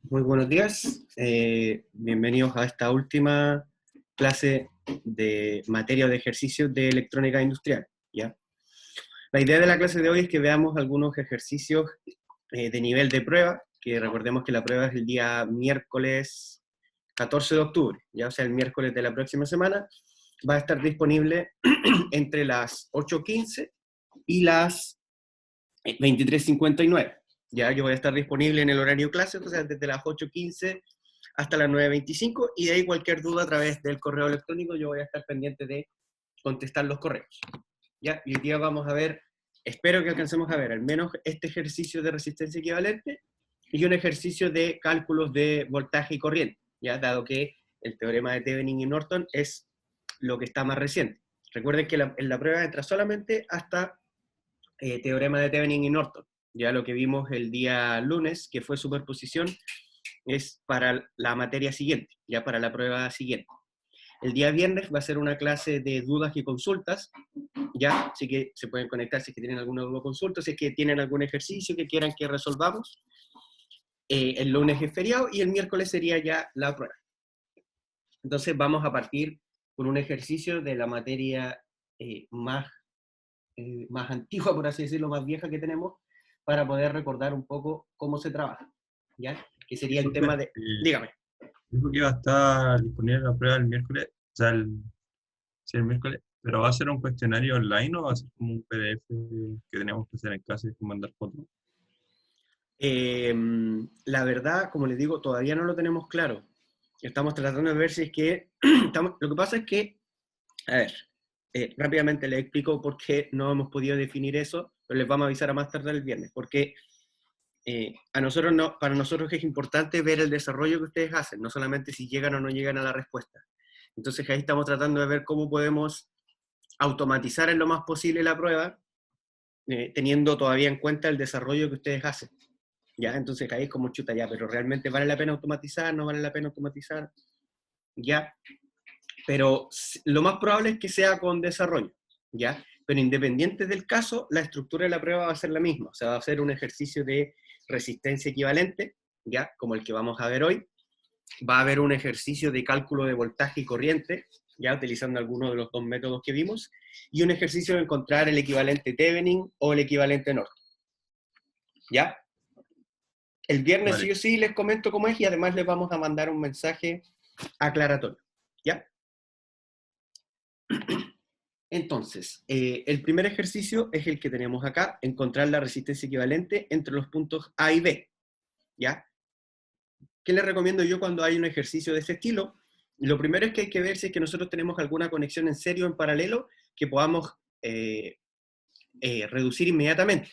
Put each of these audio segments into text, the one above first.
Muy buenos días, bienvenidos a esta última clase de materia de ejercicios de electrónica industrial, ¿ya? La idea de la clase de hoy es que veamos algunos ejercicios de nivel de prueba, que recordemos que la prueba es el día miércoles 14 de octubre, ya, o sea, el miércoles de la próxima semana, va a estar disponible entre las 8:15 y las 23:59. Ya yo voy a estar disponible en el horario clase, o sea, desde las 8:15 hasta las 9:25, y de ahí cualquier duda a través del correo electrónico, yo voy a estar pendiente de contestar los correos. ¿Ya? Y hoy día vamos a ver, espero que alcancemos a ver al menos este ejercicio de resistencia equivalente y un ejercicio de cálculos de voltaje y corriente, ¿ya? Dado que el teorema de Thevenin y Norton es lo que está más reciente. Recuerden que en la prueba entra solamente hasta teorema de Thevenin y Norton. Ya lo que vimos el día lunes, que fue superposición, es para la materia siguiente, ya para la prueba siguiente. El día viernes va a ser una clase de dudas y consultas, ya, así que se pueden conectar si es que tienen alguna duda o consulta, si es que tienen algún ejercicio que quieran que resolvamos. El lunes es feriado y el miércoles sería ya la prueba. Entonces vamos a partir con un ejercicio de la materia más antigua, por así decirlo, más vieja que tenemos, para poder recordar un poco cómo se trabaja, ¿ya? Que sería el tema Disculpe, de... Dígame. dijo que iba a estar disponible la prueba el miércoles, o sea, sí, el miércoles, pero ¿va a ser un cuestionario online o va a ser como un PDF que tenemos que hacer en clase y mandar fotos? Eh, la verdad, como les digo, todavía no lo tenemos claro. Estamos tratando de ver si es que... lo que pasa es que, a ver, rápidamente les explico por qué no hemos podido definir eso, pero les vamos a avisar a más tarde el viernes, porque a nosotros no, para nosotros es importante ver el desarrollo que ustedes hacen, no solamente si llegan o no llegan a la respuesta. Entonces ahí estamos tratando de ver cómo podemos automatizar en lo más posible la prueba, teniendo todavía en cuenta el desarrollo que ustedes hacen. ¿Ya? Entonces ahí es como chuta ya, pero ¿realmente vale la pena automatizar? ¿No vale la pena automatizar? ¿Ya? Pero lo más probable es que sea con desarrollo, ¿ya? Pero independiente del caso, la estructura de la prueba va a ser la misma, o sea, va a ser un ejercicio de resistencia equivalente, ¿ya? Como el que vamos a ver hoy. Va a haber un ejercicio de cálculo de voltaje y corriente, ya utilizando algunos de los dos métodos que vimos, y un ejercicio de encontrar el equivalente Thevenin o el equivalente Norton, ¿ya? El viernes sí Vale, o sí les comento cómo es y además les vamos a mandar un mensaje aclaratorio, ¿ya? Entonces, el primer ejercicio es el que tenemos acá, encontrar la resistencia equivalente entre los puntos A y B, ¿ya? ¿Qué les recomiendo yo cuando hay un ejercicio de ese estilo? Lo primero es que hay que ver si es que nosotros tenemos alguna conexión en serio, en paralelo, que podamos reducir inmediatamente.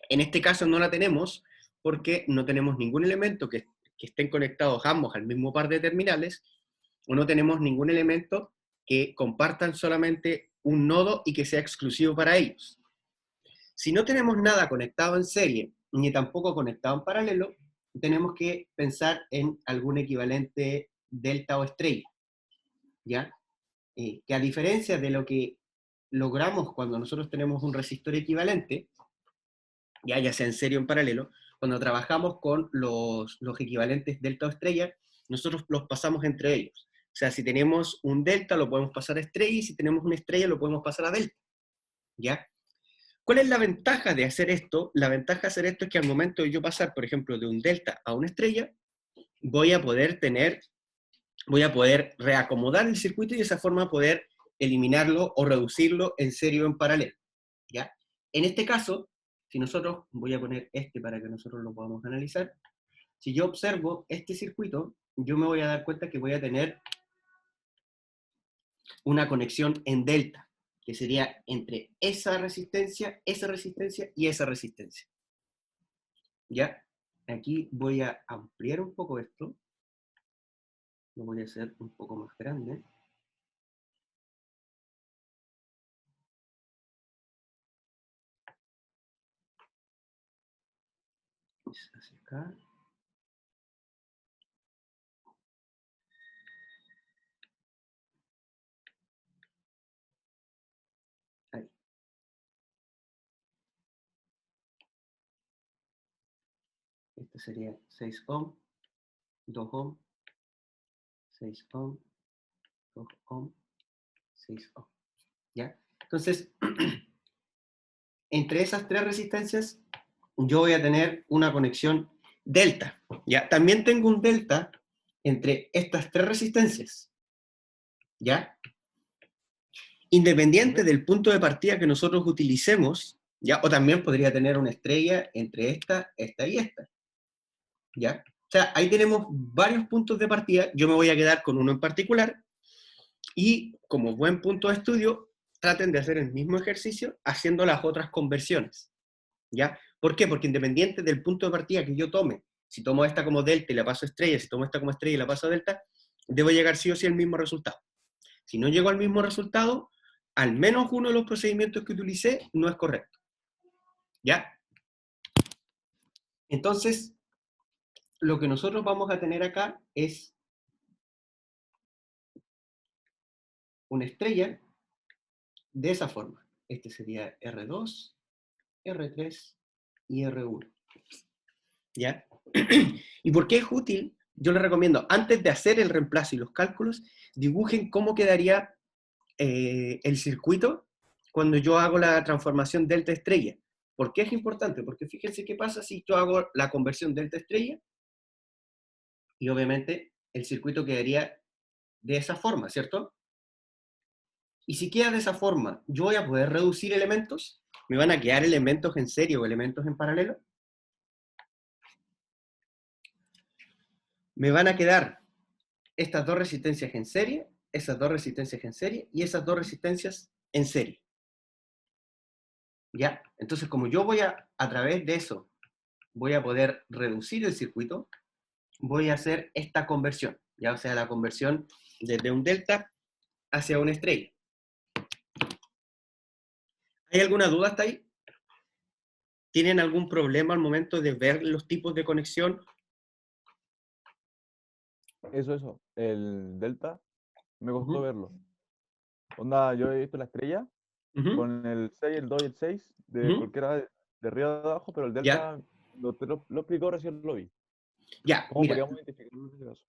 En este caso no la tenemos porque no tenemos ningún elemento que estén conectados ambos al mismo par de terminales, o no tenemos ningún elemento que compartan solamente un nodo y que sea exclusivo para ellos. Si no tenemos nada conectado en serie, ni tampoco conectado en paralelo, tenemos que pensar en algún equivalente delta o estrella, ¿ya? Que a diferencia de lo que logramos cuando nosotros tenemos un resistor equivalente, ya sea en serie o en paralelo, cuando trabajamos con los equivalentes delta o estrella, nosotros los pasamos entre ellos. O sea, si tenemos un delta, lo podemos pasar a estrella, y si tenemos una estrella, lo podemos pasar a delta, ¿ya? ¿Cuál es la ventaja de hacer esto? La ventaja de hacer esto es que al momento de yo pasar, por ejemplo, de un delta a una estrella, voy a poder reacomodar el circuito y de esa forma poder eliminarlo o reducirlo en serie o en paralelo, ¿ya? En este caso, si nosotros, voy a poner este para que nosotros lo podamos analizar, si yo observo este circuito, yo me voy a dar cuenta que voy a tener una conexión en delta, que sería entre esa resistencia y esa resistencia. ¿Ya? Aquí voy a ampliar un poco esto, lo voy a hacer un poco más grande. Hacia acá. Ahí. Este sería 6 ohm. 2 ohm, 6 ohm, 2 ohm, 6 ohm. ¿Ya? Entonces, entre esas tres resistencias, yo voy a tener una conexión delta. ¿Ya? También tengo un delta entre estas tres resistencias. ¿Ya? Independiente Ok. del punto de partida que nosotros utilicemos, ¿ya? O también podría tener una estrella entre esta y esta. ¿Ya? O sea, ahí tenemos varios puntos de partida. Yo me voy a quedar con uno en particular y como buen punto de estudio, traten de hacer el mismo ejercicio haciendo las otras conversiones. ¿Ya? ¿Por qué? Porque independiente del punto de partida que yo tome, si tomo esta como delta y la paso a estrella, si tomo esta como estrella y la paso a delta, debo llegar sí o sí al mismo resultado. Si no llego al mismo resultado, al menos uno de los procedimientos que utilicé no es correcto. ¿Ya? Entonces, lo que nosotros vamos a tener acá es una estrella de esa forma. Este sería R2, R3 y R1. ¿Ya? ¿Y por qué es útil? Yo les recomiendo, antes de hacer el reemplazo y los cálculos, dibujen cómo quedaría el circuito cuando yo hago la transformación delta estrella. ¿Por qué es importante? Porque fíjense qué pasa si yo hago la conversión delta estrella y obviamente el circuito quedaría de esa forma, ¿cierto? Y si queda de esa forma, ¿yo voy a poder reducir elementos? ¿Me van a quedar elementos en serie o elementos en paralelo? Me van a quedar estas dos resistencias en serie, esas dos resistencias en serie y esas dos resistencias en serie. ¿Ya? Entonces, como yo voy a través de eso, voy a poder reducir el circuito, voy a hacer esta conversión, ya, o sea, la conversión desde un delta hacia una estrella. ¿Hay alguna duda hasta ahí? ¿Tienen algún problema al momento de ver los tipos de conexión? Eso. El delta me costó Ujú, verlo. Onda, yo he visto la estrella ujú, con el 6, el 2 y el 6 de ujú. cualquiera de arriba o de abajo, pero el Ya, delta lo explicó recién lo vi. ya, ¿Cómo mira, podríamos identificarlo en ese caso?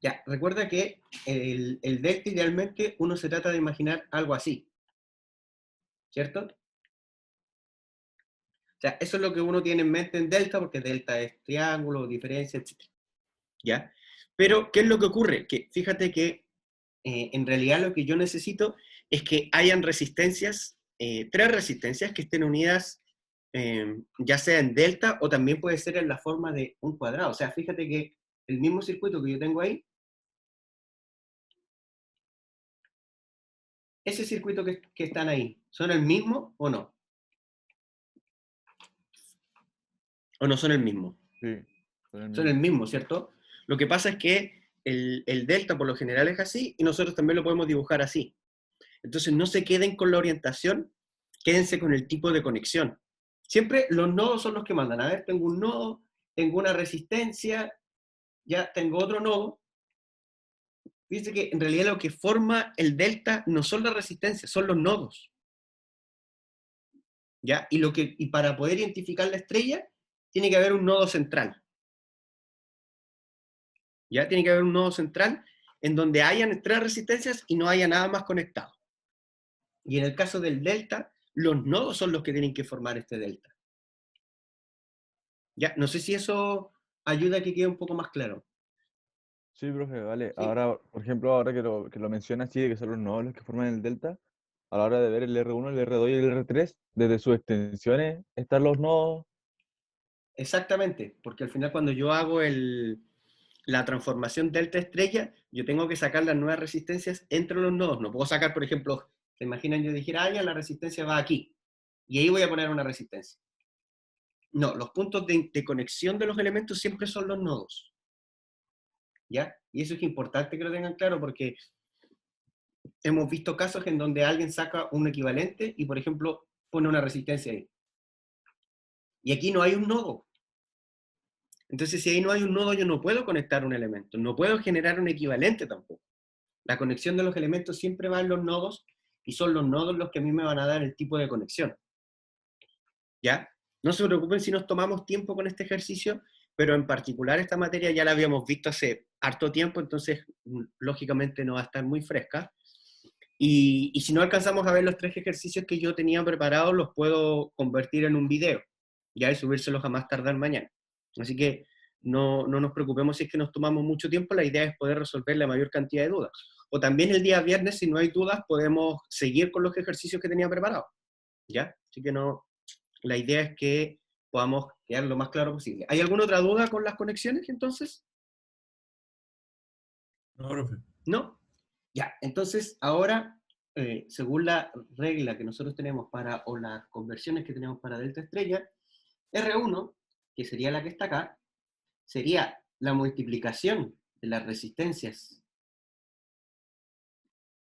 ya, recuerda que el delta idealmente uno se trata de imaginar algo así, ¿cierto? O sea, eso es lo que uno tiene en mente en delta, porque delta es triángulo, diferencia, etc. ¿Ya? Pero, ¿qué es lo que ocurre? Que fíjate que en realidad lo que yo necesito es que hayan resistencias, tres resistencias que estén unidas, ya sea en delta o también puede ser en la forma de un cuadrado. O sea, fíjate que el mismo circuito que yo tengo ahí, ese circuito que están ahí, ¿son el mismo o no? ¿O no son el mismo? Sí, son el Son el mismo. mismo, ¿cierto? Lo que pasa es que el delta por lo general es así y nosotros también lo podemos dibujar así. Entonces no se queden con la orientación, quédense con el tipo de conexión. Siempre los nodos son los que mandan. A ver, tengo un nodo, tengo una resistencia, ya tengo otro nodo. Fíjense que en realidad lo que forma el delta no son las resistencias, son los nodos. ¿Ya? Y para poder identificar la estrella, tiene que haber un nodo central. ¿Ya? Tiene que haber un nodo central en donde hayan tres resistencias y no haya nada más conectado. Y en el caso del delta, los nodos son los que tienen que formar este delta. ¿Ya? No sé si eso ayuda a que quede un poco más claro. Sí, profe, vale. ¿Sí? Ahora, por ejemplo, ahora que lo menciona así, de que son los nodos los que forman el delta, a la hora de ver el R1, el R2 y el R3, desde sus extensiones están los nodos. Exactamente, porque al final cuando yo hago la transformación delta estrella, yo tengo que sacar las nuevas resistencias entre los nodos. No puedo sacar, por ejemplo, ¿se imaginan yo dijera, ah, ya la resistencia va aquí, y ahí voy a poner una resistencia? No, los puntos de conexión de los elementos siempre son los nodos. ¿Ya? Y eso es importante que lo tengan claro porque hemos visto casos en donde alguien saca un equivalente y, por ejemplo, pone una resistencia ahí. Y aquí no hay un nodo. Entonces, si ahí no hay un nodo, yo no puedo conectar un elemento, no puedo generar un equivalente tampoco. La conexión de los elementos siempre va en los nodos y son los nodos los que a mí me van a dar el tipo de conexión. ¿Ya? No se preocupen si nos tomamos tiempo con este ejercicio pero en particular esta materia ya la habíamos visto hace harto tiempo, entonces lógicamente no va a estar muy fresca. Y si no alcanzamos a ver los 3 ejercicios que yo tenía preparados, los puedo convertir en un video, ya, y subírselos a más tardar mañana. Así que no nos preocupemos si es que nos tomamos mucho tiempo, la idea es poder resolver la mayor cantidad de dudas. O también el día viernes, si no hay dudas, podemos seguir con los ejercicios que tenía preparados, ¿ya? Así que no, la idea es que podamos quedar lo más claro posible. ¿Hay alguna otra duda con las conexiones, entonces? No, profe. ¿No? Ya, entonces ahora, según la regla que nosotros tenemos para, o las conversiones que tenemos para delta estrella, R1, que sería la que está acá, sería la multiplicación de las resistencias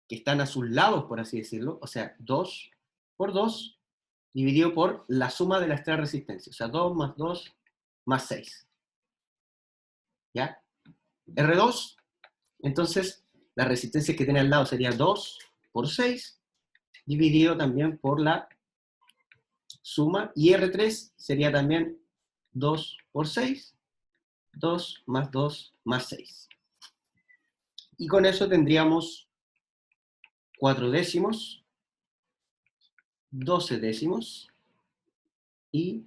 que están a sus lados, por así decirlo, o sea, 2 por 2, dividido por la suma de las 3 resistencias, o sea, 2 más 2 más 6. ¿Ya? R2, entonces, la resistencia que tiene al lado sería 2 por 6, dividido también por la suma, y R3 sería también 2 por 6, 2 más 2 más 6. Y con eso tendríamos 4 décimos, 12 décimos y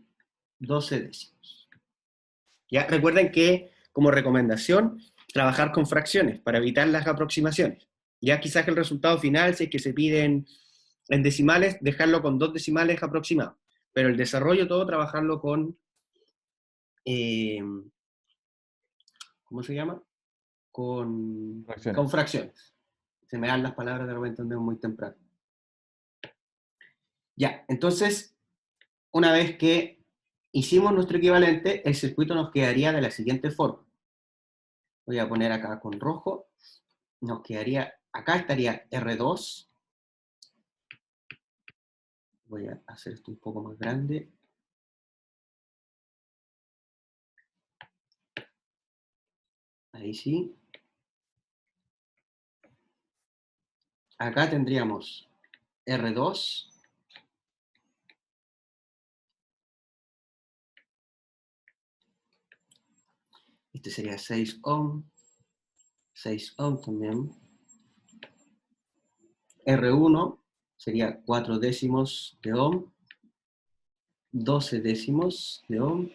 12 décimos. ¿Ya? Recuerden que, como recomendación, trabajar con fracciones para evitar las aproximaciones. Ya quizás el resultado final, si es que se piden en decimales, dejarlo con 2 decimales aproximados. Pero el desarrollo todo, trabajarlo con, ¿cómo se llama? Con fracciones. Se me dan las palabras de repente muy temprano. Ya, entonces, una vez que hicimos nuestro equivalente, el circuito nos quedaría de la siguiente forma. Voy a poner acá con rojo. Nos quedaría, acá estaría R2. Voy a hacer esto un poco más grande. Ahí sí. Acá tendríamos R2. Este sería 6 ohm. 6 ohm también. R1 sería 4 décimos de ohm. 12 décimos de ohm.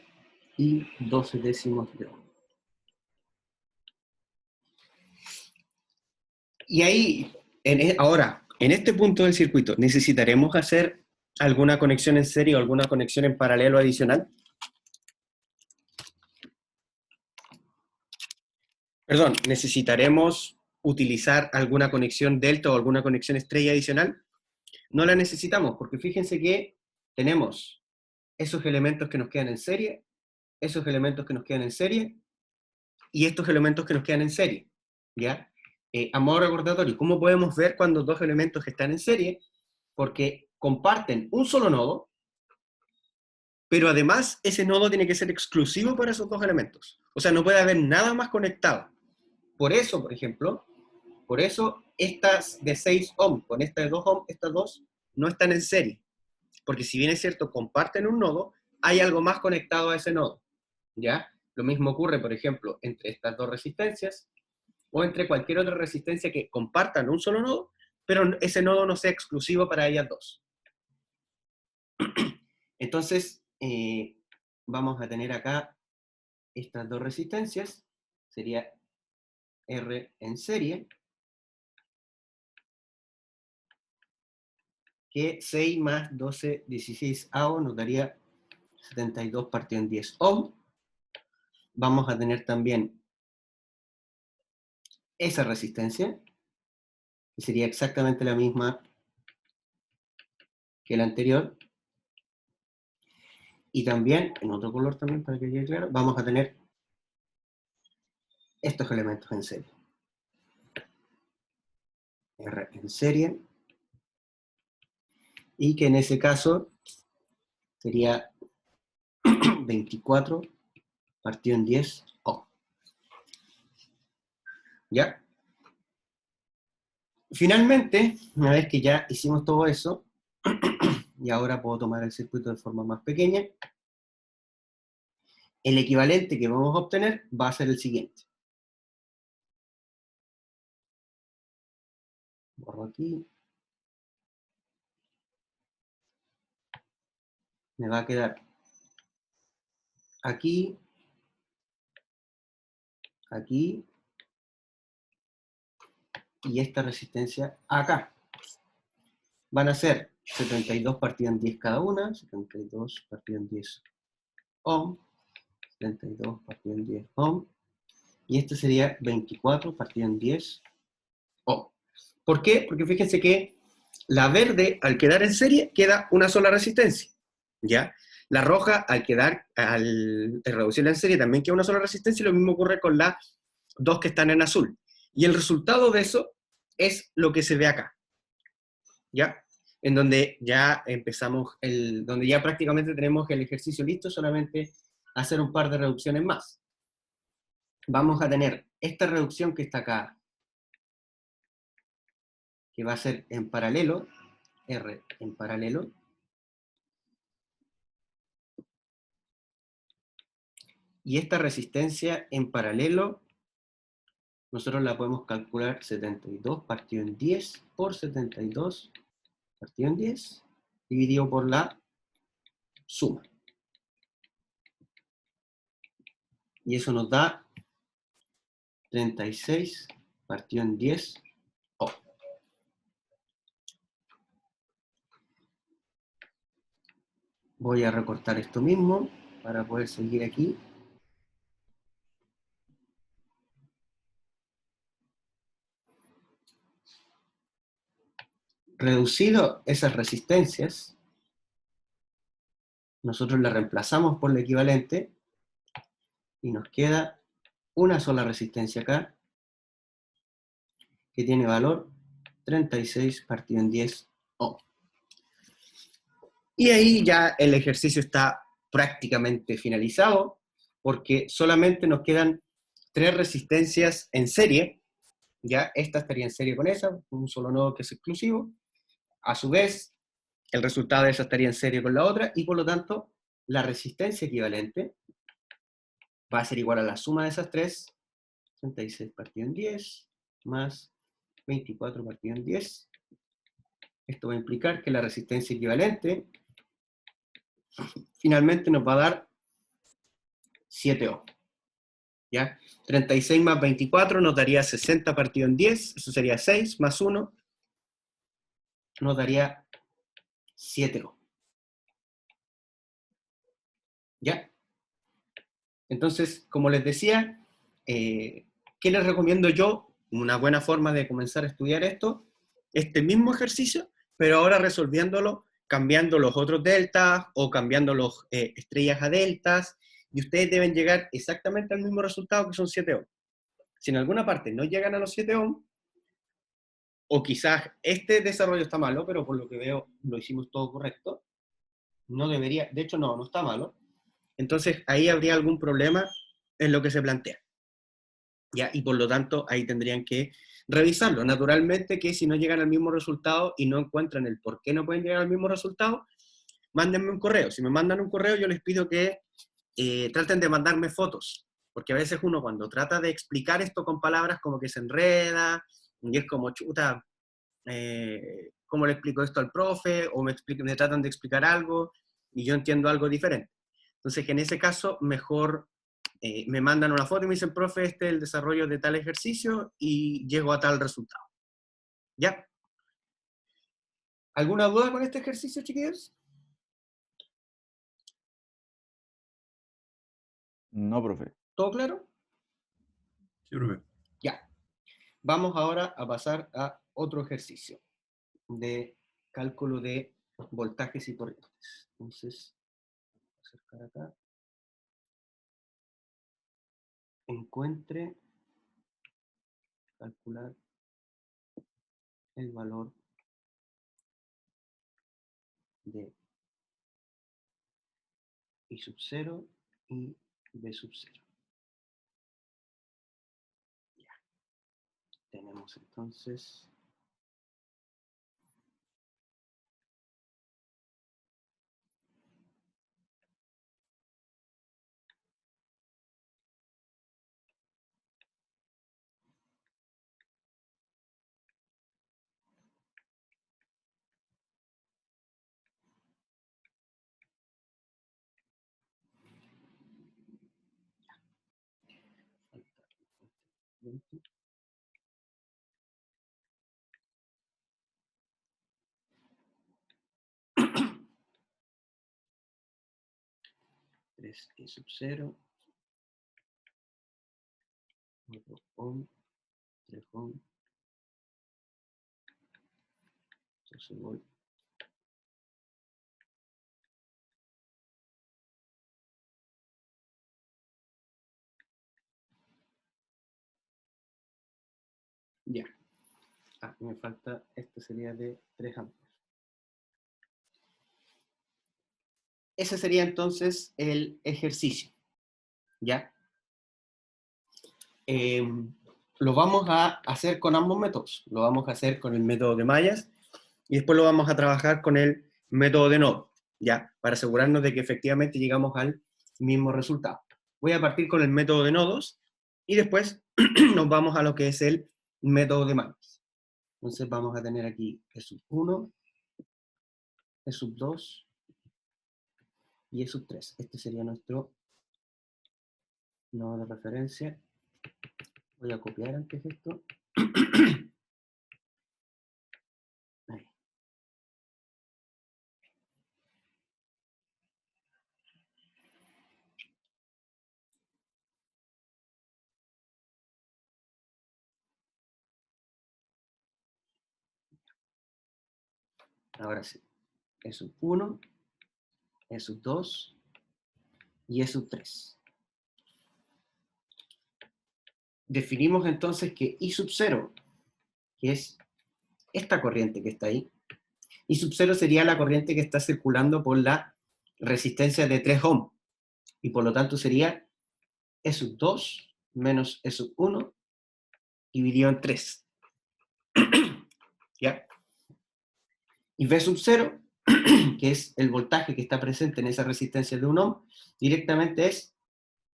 Y 12 décimos de ohm. Y ahí, ahora, en este punto del circuito, ¿necesitaremos hacer alguna conexión en serie o alguna conexión en paralelo adicional? Perdón, ¿necesitaremos utilizar alguna conexión delta o alguna conexión estrella adicional? No la necesitamos, porque fíjense que tenemos esos elementos que nos quedan en serie, esos elementos que nos quedan en serie, y estos elementos que nos quedan en serie, ¿ya? A modo recordatorio, ¿cómo podemos ver cuando dos elementos están en serie? Porque comparten un solo nodo, pero además ese nodo tiene que ser exclusivo para esos dos elementos. O sea, no puede haber nada más conectado. Por eso, por ejemplo, por eso estas de 6 ohm con esta de 2 ohm, estas dos no están en serie. Porque si bien es cierto, comparten un nodo, hay algo más conectado a ese nodo, ¿ya? Lo mismo ocurre, por ejemplo, entre estas dos resistencias, o entre cualquier otra resistencia que compartan un solo nodo, pero ese nodo no sea exclusivo para ellas dos. Entonces, vamos a tener acá estas dos resistencias, sería R en serie, que 6 más 12, 16 AO nos daría 72 partido en 10 ohm. Vamos a tener también esa resistencia, que sería exactamente la misma que la anterior. Y también, en otro color también, para que quede claro, vamos a tener estos elementos en serie. R en serie. Y que en ese caso sería 24 partido en 10 ohm. ¿Ya? Finalmente, una vez que ya hicimos todo eso, y ahora puedo tomar el circuito de forma más pequeña, el equivalente que vamos a obtener va a ser el siguiente. Borro aquí. Me va a quedar aquí, aquí, y esta resistencia acá. Van a ser 72 partido en 10 cada una, 72 partido en 10 ohm, 72 partido en 10 ohm, y este sería 24 partido en 10 ohm. ¿Por qué? Porque fíjense que la verde, al quedar en serie, queda una sola resistencia, ¿ya? La roja, al reducirla en serie, también queda una sola resistencia, y lo mismo ocurre con las dos que están en azul. Y el resultado de eso es lo que se ve acá, ¿ya? En donde ya empezamos, donde ya prácticamente tenemos el ejercicio listo, solamente hacer un par de reducciones más. Vamos a tener esta reducción que está acá, que va a ser en paralelo, R en paralelo, y esta resistencia en paralelo, nosotros la podemos calcular 72 partido en 10 por 72 partido en 10, dividido por la suma. Y eso nos da 36 partido en 10 ohm. Voy a recortar esto mismo para poder seguir aquí. Reducido esas resistencias, nosotros la reemplazamos por la equivalente y nos queda una sola resistencia acá que tiene valor 36 partido en 10 ohm. Y ahí ya el ejercicio está prácticamente finalizado, porque solamente nos quedan 3 resistencias en serie, ya esta estaría en serie con esa, un solo nodo que es exclusivo, a su vez el resultado de esa estaría en serie con la otra, y por lo tanto la resistencia equivalente va a ser igual a la suma de esas 3, 36 partido en 10, más 24 partido en 10. Esto va a implicar que la resistencia equivalente finalmente nos va a dar 7 ohm. ¿Ya? 36 más 24 nos daría 60 partido en 10, eso sería 6, más 1, nos daría 7 ohm. ¿Ya? Entonces, como les decía, ¿qué les recomiendo yo? Una buena forma de comenzar a estudiar esto, este mismo ejercicio, pero ahora resolviéndolo, cambiando los otros deltas o cambiando los estrellas a deltas, y ustedes deben llegar exactamente al mismo resultado, que son 7 ohm. Si en alguna parte no llegan a los 7 ohm, o quizás este desarrollo está malo, pero por lo que veo lo hicimos todo correcto, no debería, de hecho no está malo, entonces ahí habría algún problema en lo que se plantea. ¿Ya? Y por lo tanto ahí tendrían que revisarlo. Naturalmente que si no llegan al mismo resultado y no encuentran el por qué no pueden llegar al mismo resultado, mándenme un correo. Si me mandan un correo, yo les pido que traten de mandarme fotos, porque a veces uno cuando trata de explicar esto con palabras como que se enreda, y es como, chuta, ¿cómo le explico esto al profe? O me tratan de explicar algo y yo entiendo algo diferente. Entonces, que en ese caso, mejor me mandan una foto y me dicen, profe, este es el desarrollo de tal ejercicio y llego a tal resultado. ¿Ya? ¿Alguna duda con este ejercicio, chiquillos? No, profe. ¿Todo claro? Sí, profe. Ya. Vamos ahora a pasar a otro ejercicio de cálculo de voltajes y corrientes. Entonces, voy a acercar acá. Encuentre, calcular el valor de I sub 0 y B sub 0. Ya. Tenemos entonces 3 E sub 0, 4 ohm, 3 ohm, 12 volt. Ya. Ah, me falta, este sería de 3 amperes. Ese sería entonces el ejercicio, ¿ya? Lo vamos a hacer con ambos métodos. Lo vamos a hacer con el método de mallas y después lo vamos a trabajar con el método de nodo, ¿ya? Para asegurarnos de que efectivamente llegamos al mismo resultado. Voy a partir con el método de nodos y después nos vamos a lo que es el método de mallas. Entonces vamos a tener aquí E sub 1, E sub 2 y E sub 3. Este sería nuestro nodo de referencia. Voy a copiar antes esto. Ahí. Ahora sí. E sub 1, E sub 2 y E sub 3. Definimos entonces que I sub 0, que es esta corriente que está ahí, I sub 0 sería la corriente que está circulando por la resistencia de 3 ohm, y por lo tanto sería E sub 2 menos E sub 1 dividido en 3. ¿Ya? Y V sub 0, que es el voltaje que está presente en esa resistencia de 1 ohm, directamente es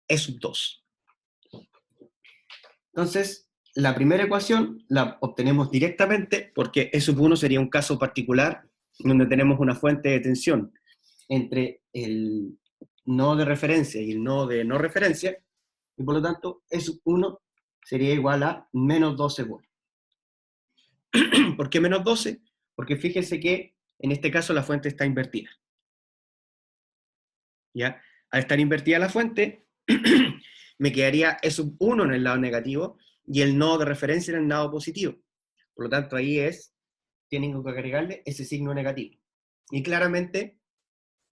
E sub 2. Entonces, la primera ecuación la obtenemos directamente porque E sub 1 sería un caso particular donde tenemos una fuente de tensión entre el nodo de referencia y el nodo de no referencia, y por lo tanto E sub 1 sería igual a menos 12 volts. ¿Por qué menos 12? Porque fíjense que en este caso la fuente está invertida. ¿Ya? Al estar invertida la fuente, me quedaría E sub 1 en el lado negativo y el nodo de referencia en el lado positivo. Por lo tanto, ahí tienen que agregarle ese signo negativo. Y claramente,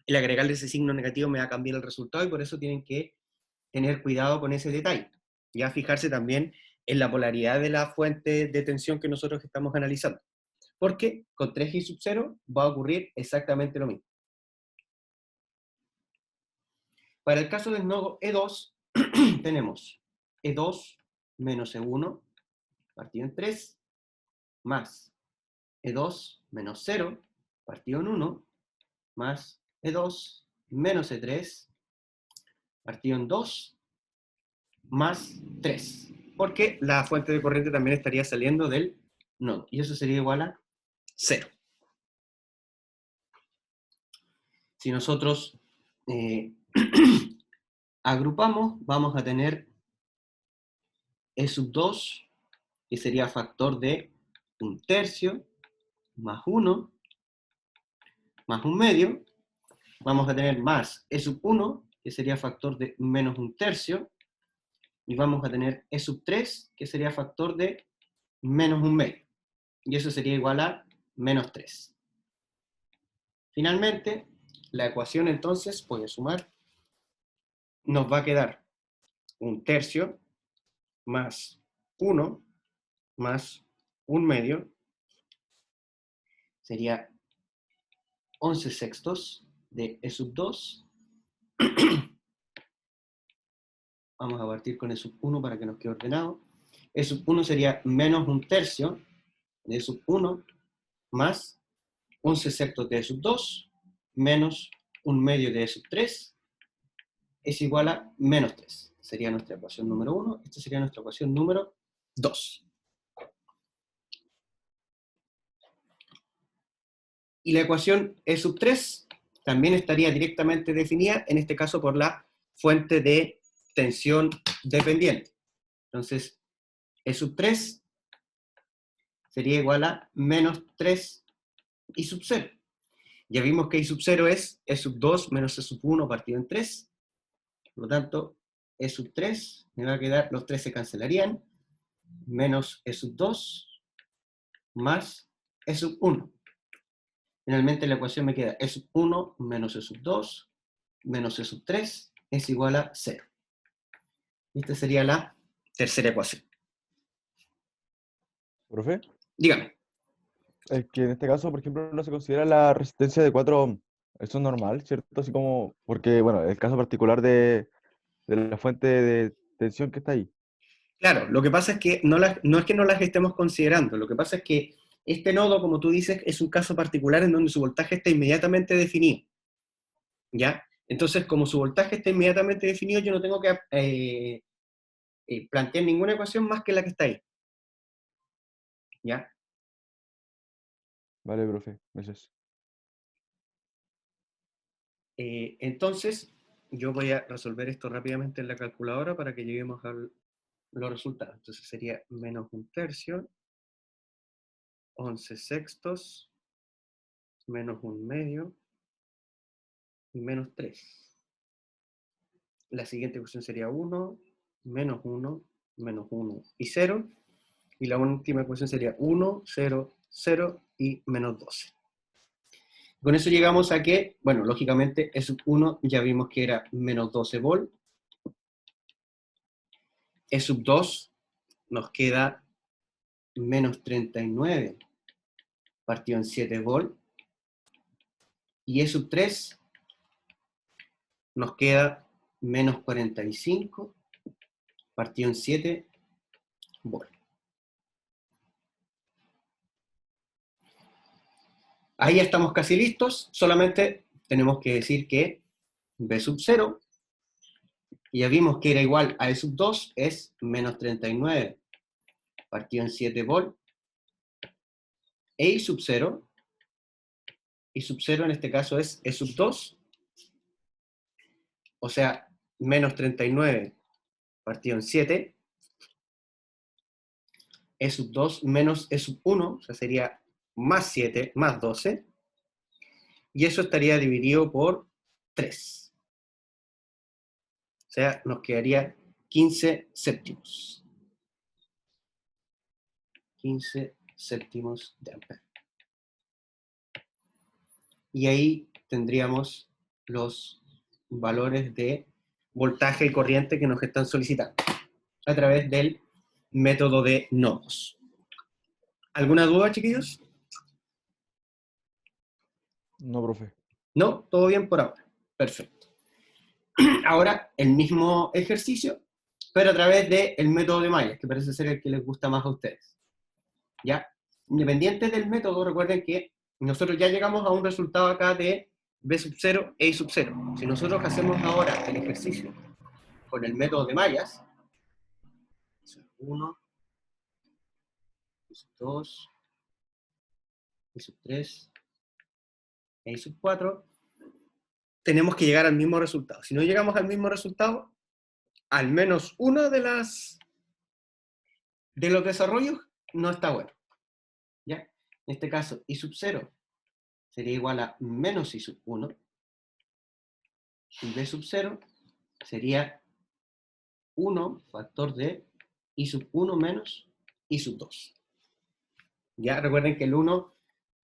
el agregarle ese signo negativo me va a cambiar el resultado y por eso tienen que tener cuidado con ese detalle. Ya fijarse también en la polaridad de la fuente de tensión que nosotros estamos analizando. Porque con 3i sub 0 va a ocurrir exactamente lo mismo. Para el caso del nodo E2, tenemos E2 menos E1 partido en 3, más E2 menos 0 partido en 1, más E2 menos E3 partido en 2, más 3. Porque la fuente de corriente también estaría saliendo del nodo. Y eso sería igual a 0. Si nosotros agrupamos, vamos a tener E sub 2, que sería factor de 1/3, más 1, más 1/2. Vamos a tener más E sub 1, que sería factor de menos 1/3. Y vamos a tener E sub 3, que sería factor de menos 1/2. Y eso sería igual a menos 3. Finalmente, la ecuación entonces, voy a sumar, nos va a quedar 1/3 más 1 más 1/2 sería 11/6 de E sub 2. Vamos a partir con E sub 1 para que nos quede ordenado. E sub 1 sería menos 1/3 de E sub 1 más 11/6 de E sub 2 menos 1/2 de E sub 3 es igual a menos 3. Sería nuestra ecuación número 1. Esta sería nuestra ecuación número 2. Y la ecuación E sub 3 también estaría directamente definida, en este caso por la fuente de tensión dependiente. Entonces, E sub 3 sería igual a menos 3 I sub 0. Ya vimos que I sub 0 es E sub 2 menos E sub 1 partido en 3. Por lo tanto, E sub 3 me va a quedar, los 3 se cancelarían, menos E sub 2 más E sub 1. Finalmente la ecuación me queda E sub 1 menos E sub 2 menos E sub 3 es igual a 0. Esta sería la tercera ecuación. Profe, Dígame. es que en este caso, por ejemplo, no se considera la resistencia de 4 ohm. Eso es normal, ¿cierto? Así como, porque, bueno, el caso particular de la fuente de tensión que está ahí. Claro, lo que pasa es que no es que no las estemos considerando, lo que pasa es que este nodo, como tú dices, es un caso particular en donde su voltaje está inmediatamente definido. ¿Ya? Entonces, como su voltaje está inmediatamente definido, yo no tengo que plantear ninguna ecuación más que la que está ahí. ¿Ya? Vale, profe, gracias. Entonces, yo voy a resolver esto rápidamente en la calculadora para que lleguemos a los resultados. Entonces sería menos 1/3, 11/6, menos 1/2 y menos 3. La siguiente ecuación sería 1, menos 1 y 0. Y la última ecuación sería 1, 0, 0 y menos 12. Con eso llegamos a que, bueno, lógicamente E sub 1 ya vimos que era menos 12 volt. E sub 2 nos queda menos 39 partido en 7 volt. Y E sub 3 nos queda menos 45 partido en 7 volt. Ahí ya estamos casi listos, solamente tenemos que decir que B sub 0, y ya vimos que era igual a E sub 2, es menos 39 partido en 7 volt, e I sub 0, I sub 0 en este caso es E sub 2, o sea, menos 39 partido en 7, E sub 2 menos E sub 1, o sea, sería más 7, más 12, y eso estaría dividido por 3. O sea, nos quedaría 15 séptimos. 15 séptimos de ampere. Y ahí tendríamos los valores de voltaje y corriente que nos están solicitando a través del método de nodos. ¿Alguna duda, chiquillos? No, profe. ¿No? ¿Todo bien por ahora? Perfecto. Ahora, el mismo ejercicio, pero a través del método de Mayer, que parece ser el que les gusta más a ustedes. ¿Ya? Independiente del método, recuerden que nosotros ya llegamos a un resultado acá de B sub 0 e I sub 0. Si nosotros hacemos ahora el ejercicio con el método de mallas, I sub 1, I sub 2, I sub 3, e I sub 4, tenemos que llegar al mismo resultado. Si no llegamos al mismo resultado, al menos uno de los desarrollos no está bueno. ¿Ya? En este caso, I sub 0 sería igual a menos I sub 1, y B sub 0 sería 1 factor de I sub 1 menos I sub 2. Ya recuerden que el 1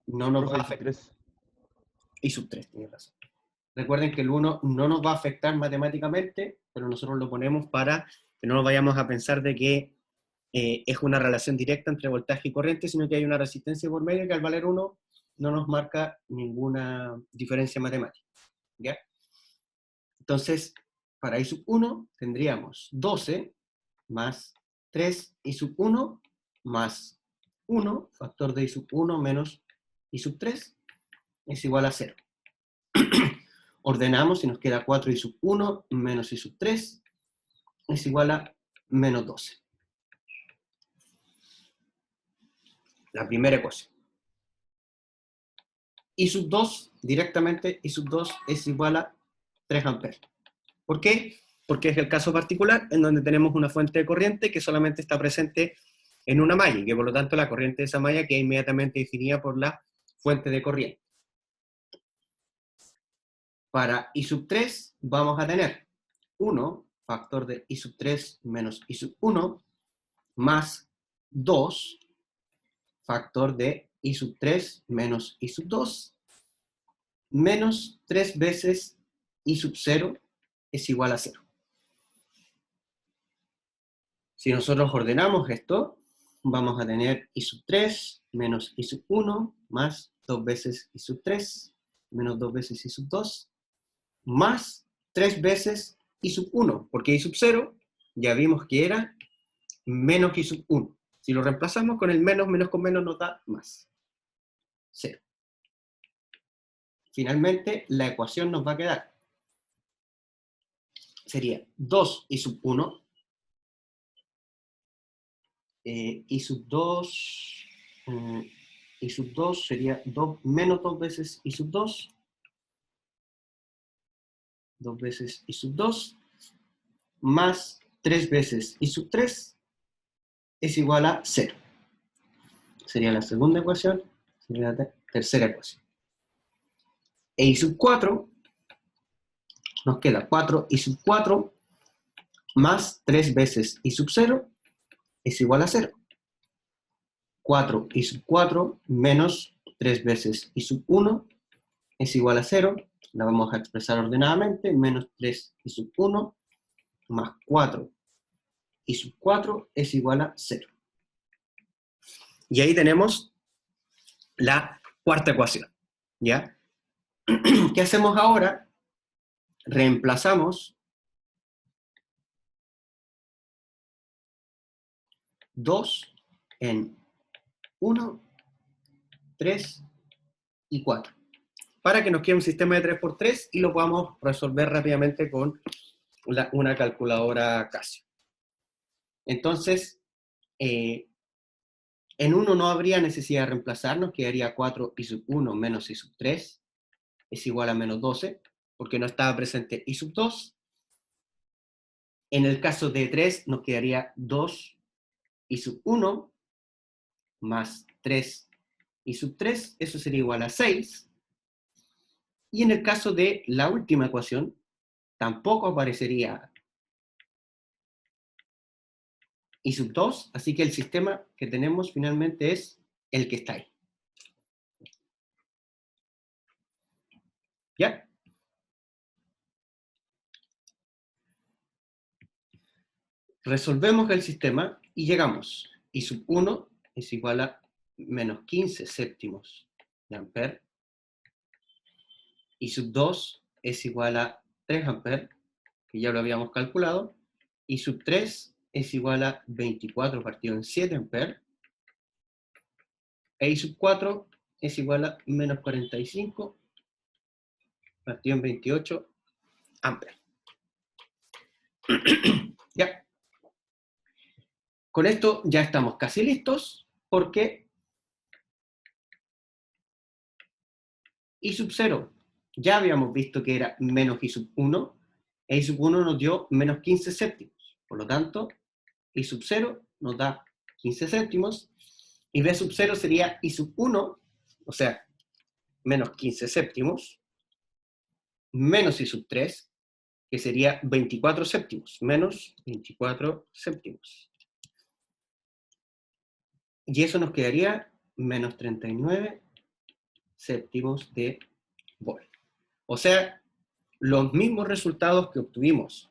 no nos va a afectar. I sub 3, tiene razón. Recuerden que el 1 no nos va a afectar matemáticamente, pero nosotros lo ponemos para que no nos vayamos a pensar de que es una relación directa entre voltaje y corriente, sino que hay una resistencia por medio que al valer 1 no nos marca ninguna diferencia matemática. ¿Ya? Entonces, para I sub 1 tendríamos 12 más 3 I sub 1 más 1, factor de I sub 1 menos I sub 3, es igual a 0. Ordenamos y nos queda 4 I sub 1 menos I sub 3, es igual a menos 12. La primera ecuación. I sub 2, directamente I sub 2 es igual a 3 amperes. ¿Por qué? porque es el caso particular en donde tenemos una fuente de corriente que solamente está presente en una malla, y que por lo tanto la corriente de esa malla queda inmediatamente definida por la fuente de corriente. Para I sub 3 vamos a tener 1, factor de I sub 3 menos I sub 1, más 2, factor de I sub 3 menos I sub 2, menos 3 veces I sub 0 es igual a 0. Si nosotros ordenamos esto, vamos a tener I sub 3 menos I sub 1 más 2 veces I sub 3 menos 2 veces I sub 2 más 3 veces I sub 1, porque I sub 0 ya vimos que era menos I sub 1. Si lo reemplazamos con el menos, menos con menos nos da más. 0. Finalmente, la ecuación nos va a quedar. Sería 2 I sub 1, I sub 2, I sub 2 sería 2 menos 2 veces I sub 2, 2 veces I sub 2, más 3 veces I sub 3, es igual a 0. Sería la segunda ecuación, sería la tercera ecuación. E I sub 4, nos queda 4 I sub 4, más 3 veces I sub 0, es igual a 0. 4 I sub 4 menos 3 veces I sub 1 es igual a 0. La vamos a expresar ordenadamente. Menos 3 I sub 1 más 4 I sub 4 es igual a 0. Y ahí tenemos la cuarta ecuación. ¿Ya? ¿Qué hacemos ahora? Reemplazamos 2 en 1, 3 y 4. Para que nos quede un sistema de 3×3 y lo podamos resolver rápidamente con una calculadora Casio. Entonces, en 1 no habría necesidad de reemplazar, nos quedaría 4 I sub 1 menos I sub 3 es igual a menos 12, porque no estaba presente I sub 2. En el caso de 3 nos quedaría 2 I sub 1 más 3 I sub 3, eso sería igual a 6. Y en el caso de la última ecuación, tampoco aparecería I sub 2, así que el sistema que tenemos finalmente es el que está ahí. ¿Ya? Resolvemos el sistema y llegamos. I sub 1 es igual a menos 15 séptimos de amper. I sub 2 es igual a 3 amperes, que ya lo habíamos calculado. I sub 3 es igual a 24 partido en 7 amperes. E I sub 4 es igual a menos 45 partido en 28 amperes. Ya. Con esto ya estamos casi listos, porque I sub 0 ya habíamos visto que era menos I sub 1, e I sub 1 nos dio menos 15 séptimos. Por lo tanto, I sub 0 nos da 15 séptimos, y B sub 0 sería I sub 1, o sea, menos 15 séptimos, menos I sub 3, que sería 24 séptimos, menos 24 séptimos. Y eso nos quedaría menos 39 séptimos de volt. O sea, los mismos resultados que obtuvimos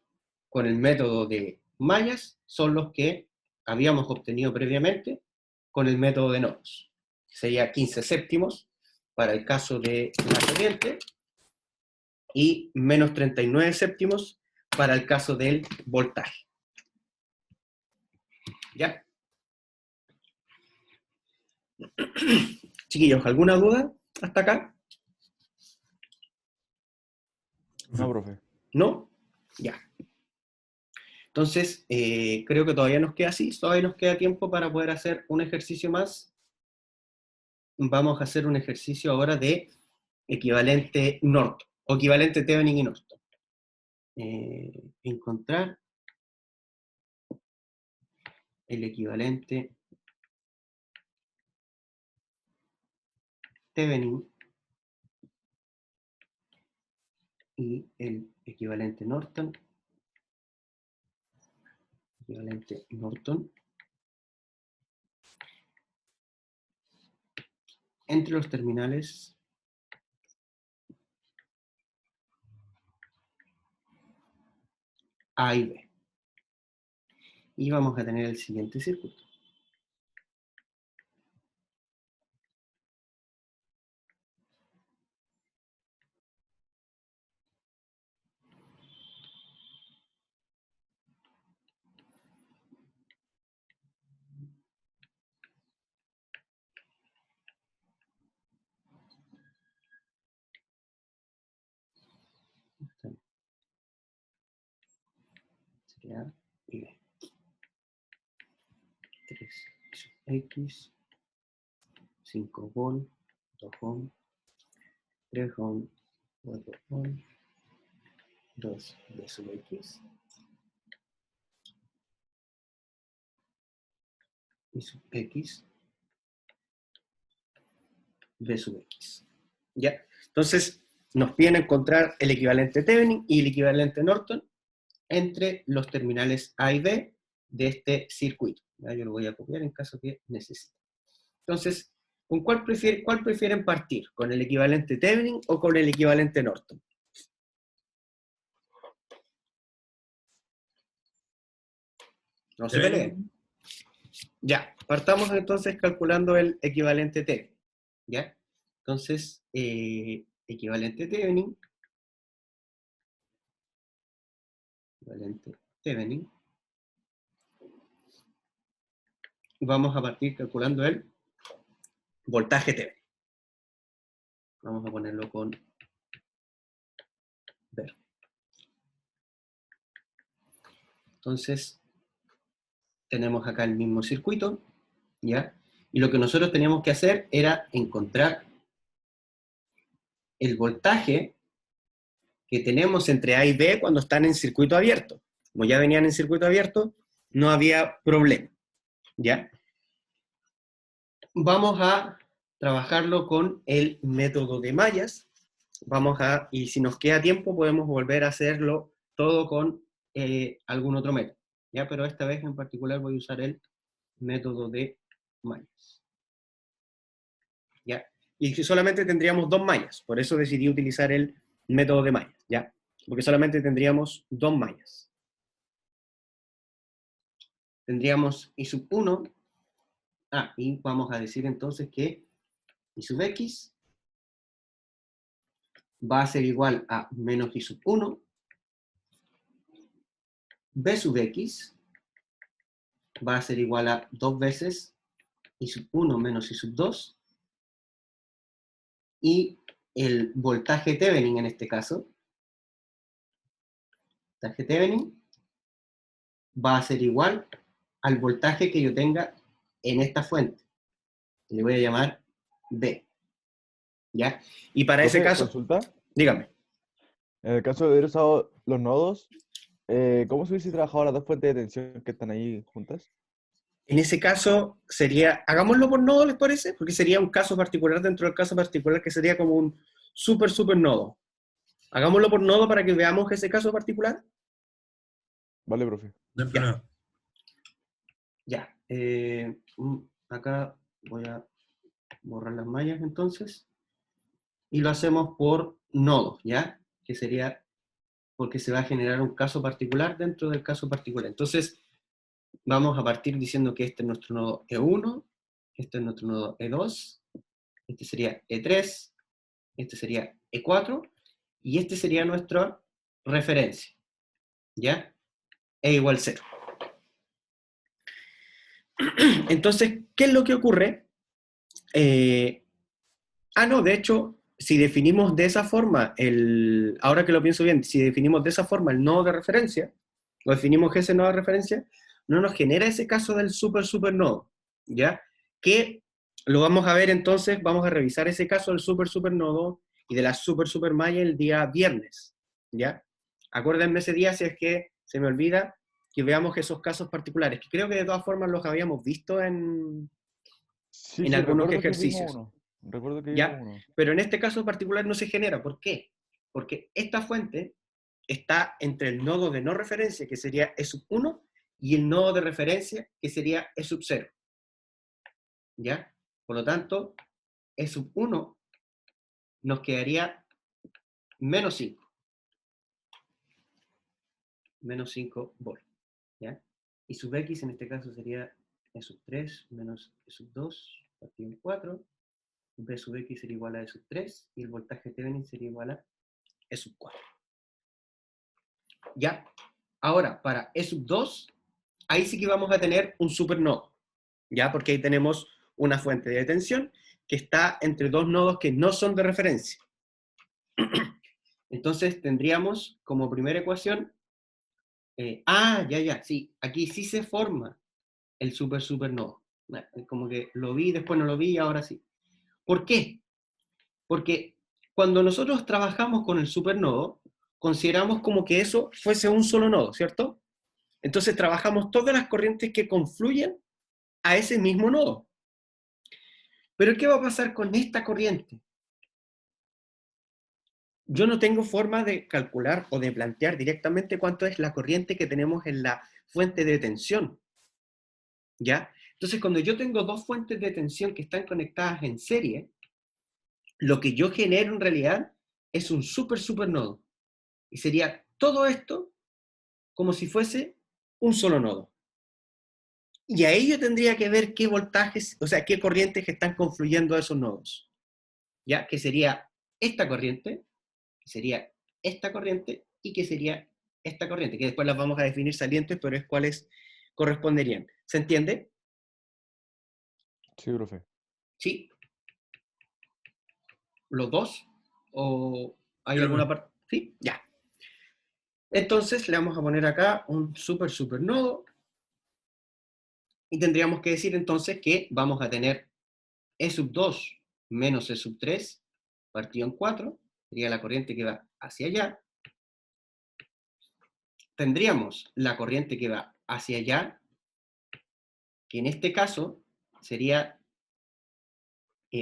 con el método de mallas son los que habíamos obtenido previamente con el método de nodos. Sería 15 séptimos para el caso de la corriente y menos 39 séptimos para el caso del voltaje. ¿Ya? Chiquillos, ¿alguna duda hasta acá? No, profe. ¿No? Ya. Entonces, creo que todavía nos queda así, todavía nos queda tiempo para poder hacer un ejercicio más. Vamos a hacer un ejercicio ahora de equivalente Norton, o equivalente Thevenin y Norton. encontrar el equivalente Thevenin y el equivalente Norton. Entre los terminales A y B. Y vamos a tener el siguiente circuito. Sería A y B. 3 sub X, 5 volt, 2 ohm, 3 ohm, 4 ohm, 2 B sub X, y sub X, B sub X. ¿Ya? Entonces, nos piden encontrar el equivalente Thevenin y el equivalente Norton entre los terminales A y B de este circuito. ¿Ya? Yo lo voy a copiar en caso que necesite. Entonces, ¿con cuál prefieren partir? ¿Con el equivalente Thevenin o con el equivalente Norton? No se peleen. Ya, partamos entonces calculando el equivalente Thevenin. ¿Ya? Entonces, equivalente Thevenin. Y vamos a partir calculando el voltaje Thevenin. Vamos a ponerlo con verde. Entonces, tenemos acá el mismo circuito, ¿ya? Y lo que nosotros teníamos que hacer era encontrar el voltaje que tenemos entre A y B cuando están en circuito abierto. Como ya venían en circuito abierto, no había problema, ¿ya? Vamos a trabajarlo con el método de mallas. Y si nos queda tiempo, podemos volver a hacerlo todo con algún otro método, ¿ya? Pero esta vez en particular voy a usar el método de mallas, ¿ya? Y solamente tendríamos 2 mallas, por eso decidí utilizar el método de mallas, ¿ya? Porque solamente tendríamos 2 mallas. Tendríamos I sub 1, y vamos a decir entonces que I sub X va a ser igual a menos I sub 1, B sub X va a ser igual a 2 veces I sub 1 menos I sub 2, y el voltaje Thevenin en este caso, voltaje Thevenin va a ser igual al voltaje que yo tenga en esta fuente. Le voy a llamar B. ¿Ya? Y para ese caso, consulta. dígame. En el caso de haber usado los nodos, ¿cómo se hubiese trabajado las dos fuentes de tensión que están ahí juntas? En ese caso sería, hagámoslo por nodo, ¿les parece? Porque sería un caso particular dentro del caso particular que sería como un super nodo. Hagámoslo por nodo para que veamos ese caso particular. Vale, profe. No hay problema. Ya. Acá voy a borrar las mallas entonces. Y lo hacemos por nodos, ¿ya? Que sería porque se va a generar un caso particular dentro del caso particular. Entonces, vamos a partir diciendo que este es nuestro nodo E1, este es nuestro nodo E2, este sería E3, este sería E4, y este sería nuestra referencia, ¿ya? E igual 0. Entonces, ¿qué es lo que ocurre? No, de hecho, si definimos de esa forma, ahora que lo pienso bien, si definimos de esa forma el nodo de referencia, o definimos ese nodo de referencia, no nos genera ese caso del super nodo, ¿ya? Que lo vamos a ver entonces, vamos a revisar ese caso del super nodo y de la super malla el día viernes, ¿ya? Acuérdenme ese día si es que se me olvida que veamos esos casos particulares, que creo que de todas formas los habíamos visto Sí, en sí, algunos recuerdo que vimos ejercicios, uno. Recuerdo que vimos ¿ya? uno. Pero en este caso particular no se genera. ¿Por qué? Porque esta fuente está entre el nodo de no referencia, que sería E sub 1, y el nodo de referencia, que sería E sub 0. ¿Ya? Por lo tanto, E sub 1 nos quedaría menos 5. Menos 5 volt. ¿Ya? Y sub x en este caso sería E sub 3 menos E sub 2 partido en 4. B sub x sería igual a E sub 3 y el voltaje Thevenin sería igual a E sub 4. ¿Ya? Ahora, para E sub 2, ahí sí que vamos a tener un supernodo. ¿Ya? Porque ahí tenemos una fuente de tensión que está entre dos nodos que no son de referencia. Entonces tendríamos como primera ecuación, sí, aquí sí se forma el supernodo. Como que lo vi, después no lo vi, ahora sí. ¿Por qué? Porque cuando nosotros trabajamos con el supernodo, consideramos como que eso fuese un solo nodo, ¿cierto? Entonces trabajamos todas las corrientes que confluyen a ese mismo nodo. Pero ¿qué va a pasar con esta corriente? Yo no tengo forma de calcular o de plantear directamente cuánto es la corriente que tenemos en la fuente de tensión. ¿Ya? Entonces, cuando yo tengo dos fuentes de tensión que están conectadas en serie, lo que yo genero en realidad es un supernodo. Y sería todo esto como si fuese un solo nodo. Y ahí yo tendría que ver qué voltajes, o sea, qué corrientes que están confluyendo a esos nodos. ¿Ya? Que sería esta corriente, que sería esta corriente y que sería esta corriente, que después las vamos a definir salientes, pero es cuáles corresponderían. ¿Se entiende? Sí, profe. ¿Sí? ¿Los dos? ¿O hay Sí, alguna profe. parte? ¿Sí? Ya. Entonces le vamos a poner acá un supernodo y tendríamos que decir entonces que vamos a tener E sub 2 menos E sub 3 partido en 4, sería la corriente que va hacia allá. Tendríamos la corriente que va hacia allá, que en este caso sería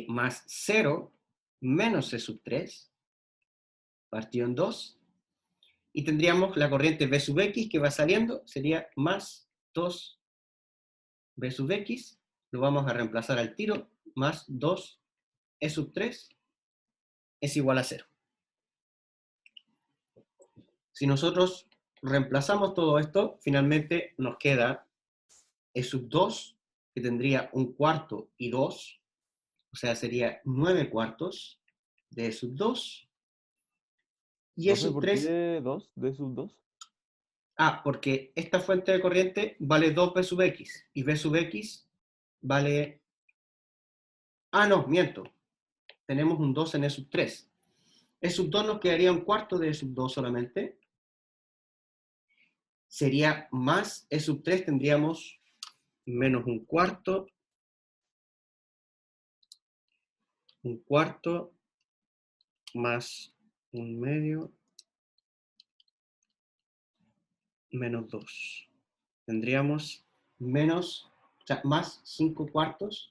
más 0 menos E sub 3 partido en 2. Y tendríamos la corriente B sub X que va saliendo, sería más 2 B sub X, lo vamos a reemplazar al tiro, más 2 E sub 3 es igual a 0. Si nosotros reemplazamos todo esto, finalmente nos queda E sub 2, que tendría un cuarto y 2, o sea, sería 9 cuartos de E sub 2, y E Profe, sub ¿por 3, qué 2 de sub 2? porque esta fuente de corriente vale 2 B sub X, y B sub X vale... no, miento. Tenemos un 2 en E sub 3. E sub 2 nos quedaría un cuarto de E sub 2 solamente. Sería más E sub 3, tendríamos menos un cuarto más un medio, menos 2. Tendríamos menos, o sea, más 5 cuartos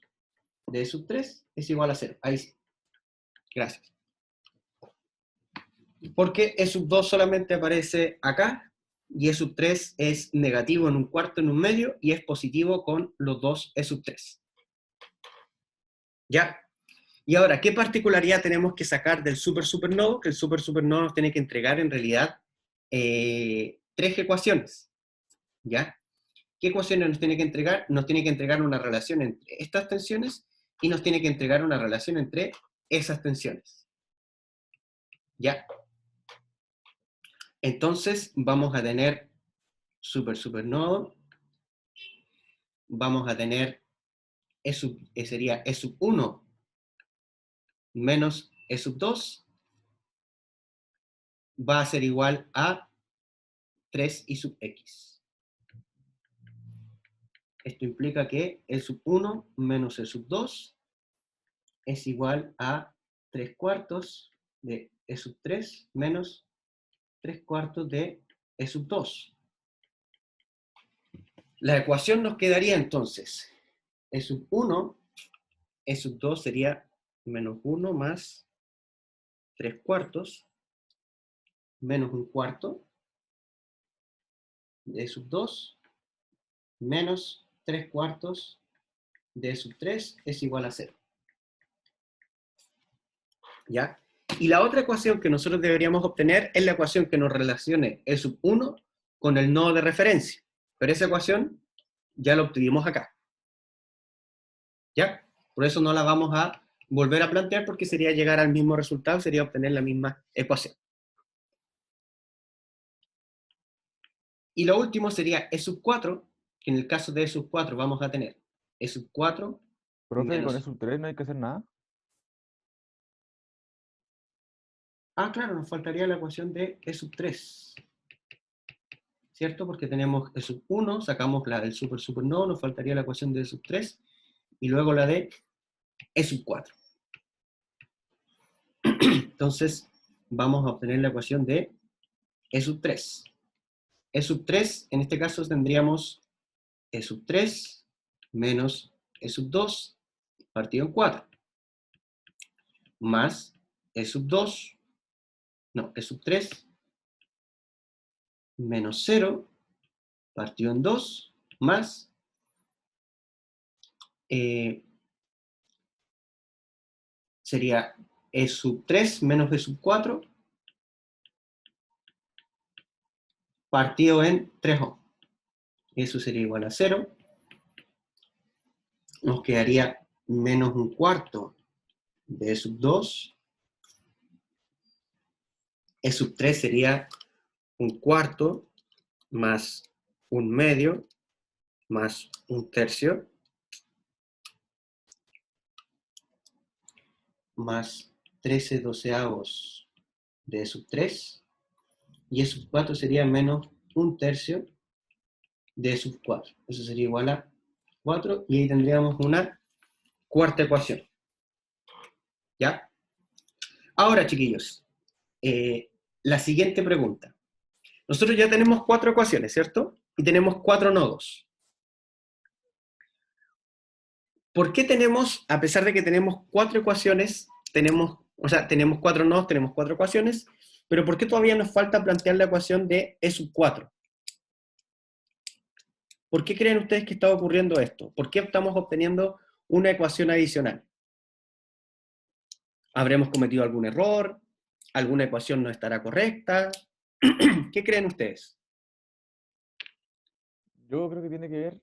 de E sub 3 es igual a 0. Ahí sí. Gracias. Porque E sub 2 solamente aparece acá, y E sub 3 es negativo en un cuarto, en un medio, y es positivo con los dos E sub 3. ¿Ya? Y ahora, ¿qué particularidad tenemos que sacar del supernodo? Que el supernodo nos tiene que entregar en realidad 3 ecuaciones. ¿Ya? ¿Qué ecuaciones nos tiene que entregar? Nos tiene que entregar una relación entre estas tensiones y nos tiene que entregar una relación entre esas tensiones. ¿Ya? Entonces vamos a tener supernodo, vamos a tener sería E sub 1 menos E sub 2 va a ser igual a 3 y sub x. Esto implica que E sub 1 menos E sub 2 es igual a 3 cuartos de E sub 3 menos 3/4 de E sub 2. La ecuación nos quedaría entonces, E sub 1, E sub 2 sería menos 1 más 3/4, menos 1/4, de E sub 2, menos 3/4 de E sub 3 es igual a 0. ¿Ya? Y la otra ecuación que nosotros deberíamos obtener es la ecuación que nos relacione E sub 1 con el nodo de referencia. Pero esa ecuación ya la obtuvimos acá. ¿Ya? Por eso no la vamos a volver a plantear porque sería llegar al mismo resultado, sería obtener la misma ecuación. Y lo último sería E sub 4, que en el caso de E sub 4 vamos a tener E sub 4 Profe, con menos... esos 3 no hay que hacer nada. Ah, claro, nos faltaría la ecuación de E sub 3. ¿Cierto? Porque tenemos E sub 1, sacamos la del supernodo, nos faltaría la ecuación de E sub 3, y luego la de E sub 4. Entonces, vamos a obtener la ecuación de E sub 3. E sub 3, en este caso tendríamos E sub 3 menos E sub 2 partido en 4, más E sub 2, no, E sub 3 menos 0 partido en 2, más sería E sub 3 menos E sub 4 partido en 3O. Eso sería igual a 0. Nos quedaría menos 1/4 de E sub 2. E sub 3 sería 1/4 más 1/2 más 1/3 más 13/12 de E sub 3. Y E sub 4 sería menos 1/3 de E sub 4. Eso sería igual a 4, y ahí tendríamos una cuarta ecuación. ¿Ya? Ahora, chiquillos, la siguiente pregunta. Nosotros ya tenemos 4 ecuaciones, ¿cierto? Y tenemos 4 nodos. ¿Por qué tenemos, a pesar de que tenemos 4 ecuaciones, tenemos 4 nodos, tenemos 4 ecuaciones, pero por qué todavía nos falta plantear la ecuación de E sub 4? ¿Por qué creen ustedes que está ocurriendo esto? ¿Por qué estamos obteniendo una ecuación adicional? ¿Habremos cometido algún error? ¿Alguna ecuación no estará correcta? ¿Qué creen ustedes? Yo creo que tiene que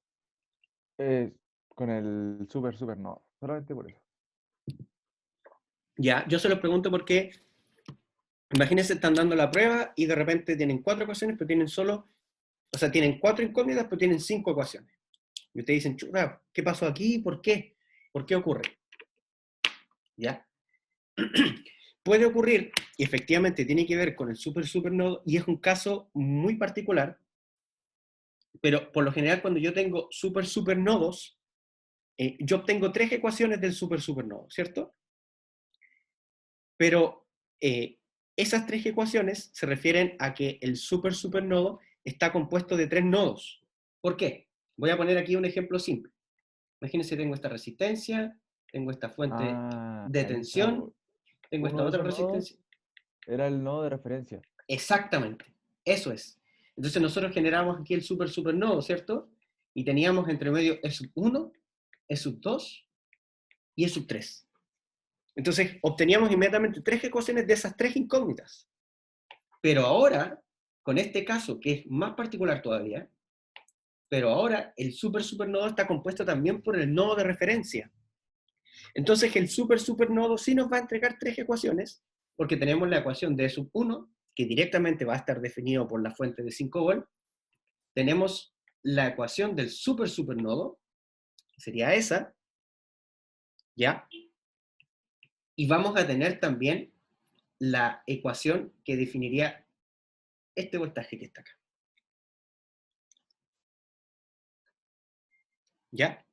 ver con el supernodo. Solamente por eso. Ya, yo se los pregunto porque, imagínense, están dando la prueba y de repente tienen 4 ecuaciones, pero tienen tienen 4 incógnitas, pero tienen 5 ecuaciones. Y ustedes dicen, chuta, ¿qué pasó aquí? ¿Por qué? ¿Por qué ocurre? ¿Ya? Puede ocurrir, y efectivamente tiene que ver con el supernodo, y es un caso muy particular, pero por lo general cuando yo tengo supernodos, yo obtengo 3 ecuaciones del supernodo, ¿cierto? Pero esas 3 ecuaciones se refieren a que el supernodo está compuesto de 3 nodos. ¿Por qué? Voy a poner aquí un ejemplo simple. Imagínense, tengo esta resistencia, tengo esta fuente de Quizá tensión, tengo esta uno de otra esos nodos resistencia. era el nodo de referencia. Exactamente, eso es. Entonces nosotros generamos aquí el supernodo, ¿cierto? Y teníamos entre medio E sub 1, E sub 2 y E sub 3. Entonces obteníamos inmediatamente 3 ecuaciones de esas 3 incógnitas. Pero ahora, con este caso que es más particular todavía, pero ahora el supernodo está compuesto también por el nodo de referencia. Entonces el supernodo sí nos va a entregar 3 ecuaciones, porque tenemos la ecuación de E sub 1, que directamente va a estar definido por la fuente de 5 volt. Tenemos la ecuación del supernodo, que sería esa, ¿ya? Y vamos a tener también la ecuación que definiría este voltaje que está acá. ¿Ya?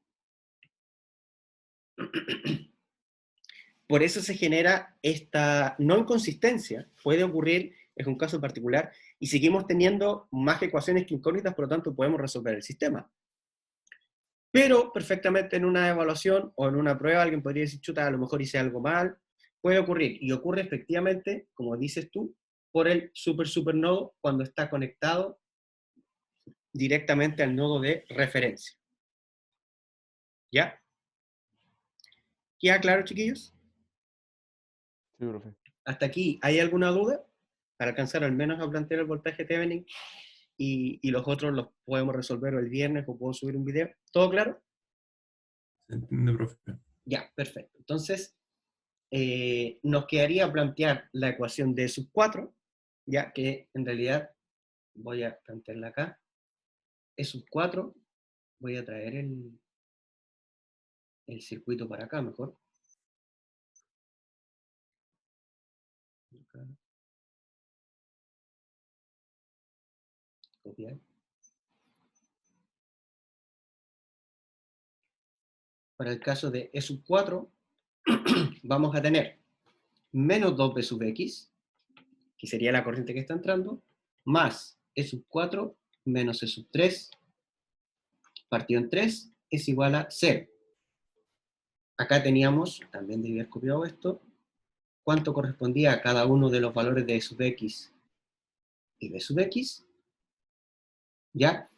Por eso se genera esta no inconsistencia. Puede ocurrir es un caso particular, y seguimos teniendo más ecuaciones que incógnitas, por lo tanto podemos resolver el sistema. Pero perfectamente en una evaluación o en una prueba alguien podría decir, chuta, a lo mejor hice algo mal, puede ocurrir, y ocurre efectivamente, como dices tú, por el supernodo cuando está conectado directamente al nodo de referencia. ¿Ya? ¿Queda claro, chiquillos? Sí, profe. Hasta aquí, ¿hay alguna duda? Para alcanzar al menos a plantear el voltaje Thevenin y los otros los podemos resolver el viernes o puedo subir un video. ¿Todo claro? ¿Se entiende, profe? Ya, perfecto. Entonces, nos quedaría plantear la ecuación de sub 4, ya que en realidad voy a plantearla acá. E sub 4, voy a traer el circuito para acá mejor. Acá. Copiar. Para el caso de E sub 4, vamos a tener menos 2b sub x, que sería la corriente que está entrando, más E sub 4 menos E sub 3, partido en 3, es igual a 0. Acá teníamos, también debía haber copiado esto, cuánto correspondía a cada uno de los valores de E sub x y B sub x, ¿ya?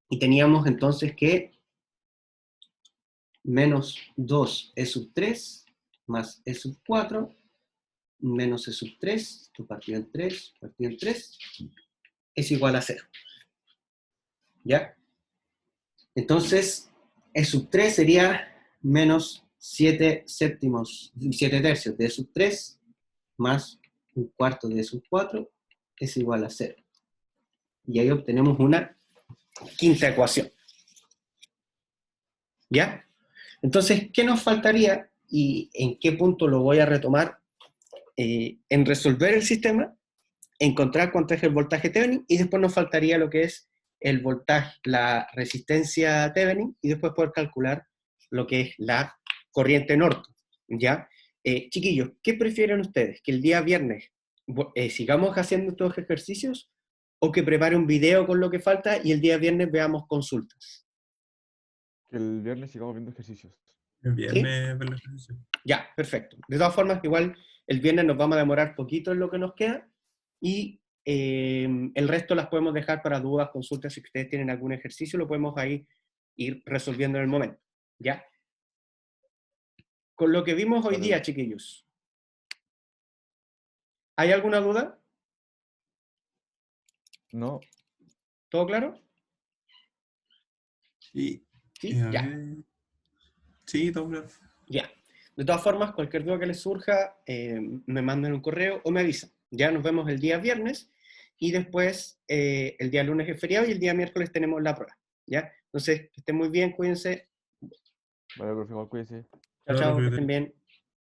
Y teníamos entonces que menos 2 E sub 3 más E sub 4 menos E sub 3, esto partido en 3, es igual a 0. ¿Ya? Entonces, E sub 3 sería menos 7 tercios de E sub 3 más un cuarto de E sub 4 es igual a 0. Y ahí obtenemos una quinta ecuación. ¿Ya? Entonces, ¿qué nos faltaría y en qué punto lo voy a retomar? En resolver el sistema, encontrar cuánto es el voltaje Thevenin y después nos faltaría lo que es el voltaje, la resistencia Thevenin y después poder calcular lo que es la corriente Norton. ¿Ya? Chiquillos, ¿qué prefieren ustedes? ¿Que el día viernes sigamos haciendo estos ejercicios o que prepare un video con lo que falta y el día viernes veamos consultas? Que el viernes sigamos viendo ejercicios. El ¿Sí? viernes ver el ejercicio. Ya, perfecto. De todas formas, igual el viernes nos vamos a demorar poquito en lo que nos queda y el resto las podemos dejar para dudas, consultas, si ustedes tienen algún ejercicio, lo podemos ahí ir resolviendo en el momento. ¿Ya? Con lo que vimos hoy Vale. día, chiquillos, ¿hay alguna duda? No, ¿Todo claro? Sí. Sí, A ya. ver. Sí, todo claro. Ya. De todas formas, cualquier duda que les surja, me mandan un correo o me avisan. Ya nos vemos el día viernes y después el día lunes es feriado y el día miércoles tenemos la prueba. ¿Ya? Entonces, que estén muy bien, cuídense. vale, profe, igual cuídese. Chao, chao, que estén bien.